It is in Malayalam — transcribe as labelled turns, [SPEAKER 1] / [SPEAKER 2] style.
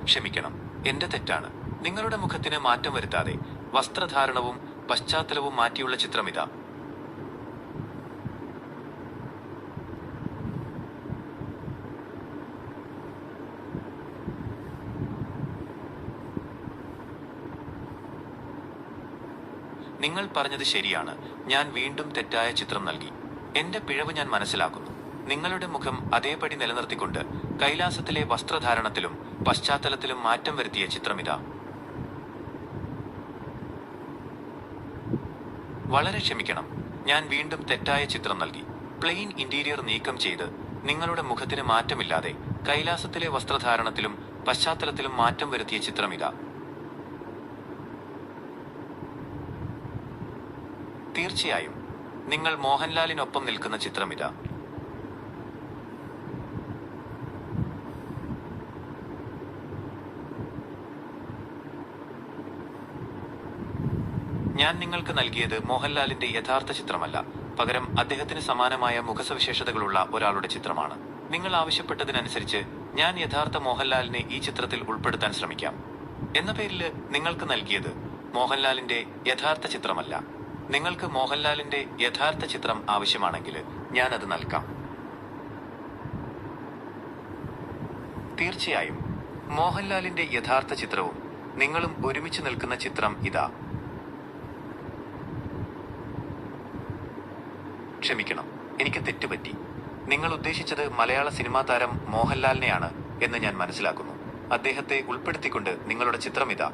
[SPEAKER 1] ക്ഷമിക്കണം, എന്റെ തെറ്റാണ്. നിങ്ങളുടെ മുഖത്തിന് മാറ്റം വരുത്താതെ വസ്ത്രധാരണവും പശ്ചാത്തലവും മാറ്റിയുള്ള ചിത്രമിതാ. നിങ്ങൾ പറഞ്ഞത് ശരിയാണ്. ഞാൻ വീണ്ടും തെറ്റായ ചിത്രം നൽകി. എന്റെ പിഴവ് ഞാൻ മനസ്സിലാക്കുന്നു. നിങ്ങളുടെ മുഖം അതേപടി നിലനിർത്തിക്കൊണ്ട് കൈലാസത്തിലെ വസ്ത്രധാരണത്തിലും പശ്ചാത്തലത്തിലും മാറ്റം വരുത്തിയ ചിത്രമിതാ. വളരെ ക്ഷമിക്കണം, ഞാൻ വീണ്ടും തെറ്റായ ചിത്രം നൽകി. പ്ലെയിൻ ഇന്റീരിയർ നീക്കം ചെയ്ത് നിങ്ങളുടെ മുഖത്തിന് മാറ്റമില്ലാതെ കൈലാസത്തിലെ വസ്ത്രധാരണത്തിലും പശ്ചാത്തലത്തിലും മാറ്റം വരുത്തിയ ചിത്രമിതാ. തീർച്ചയായും നിങ്ങൾ മോഹൻലാലിനൊപ്പം നിൽക്കുന്ന ചിത്രമിതാ. ഞാൻ നിങ്ങൾക്ക് നൽകിയത് മോഹൻലാലിന്റെ യഥാർത്ഥ ചിത്രമല്ല, പകരം അദ്ദേഹത്തിന് സമാനമായ മുഖസവിശേഷതകളുള്ള ഒരാളുടെ ചിത്രമാണ്. നിങ്ങൾ ആവശ്യപ്പെട്ടതിനനുസരിച്ച് ഞാൻ യഥാർത്ഥ മോഹൻലാലിനെ ഈ ചിത്രത്തിൽ ഉൾപ്പെടുത്താൻ ശ്രമിക്കാം. എന്ന പേരിൽ നിങ്ങൾക്ക് നൽകിയത് മോഹൻലാലിന്റെ യഥാർത്ഥ ചിത്രമല്ല. നിങ്ങൾക്ക് മോഹൻലാലിന്റെ യഥാർത്ഥ ചിത്രം ആവശ്യമാണെങ്കിൽ ഞാൻ അത് നൽകാം. തീർച്ചയായും മോഹൻലാലിന്റെ യഥാർത്ഥ ചിത്രവും നിങ്ങളും ഒരുമിച്ച് നിൽക്കുന്ന ചിത്രം ഇതാ. ക്ഷമിക്കണം, എനിക്ക് തെറ്റുപറ്റി. നിങ്ങൾ ഉദ്ദേശിച്ചത് മലയാള സിനിമാ താരം മോഹൻലാലിനെയാണ് എന്ന് ഞാൻ മനസ്സിലാക്കുന്നു. അദ്ദേഹത്തെ ഉൾപ്പെടുത്തിക്കൊണ്ട് നിങ്ങളുടെ ചിത്രം ഇതാ.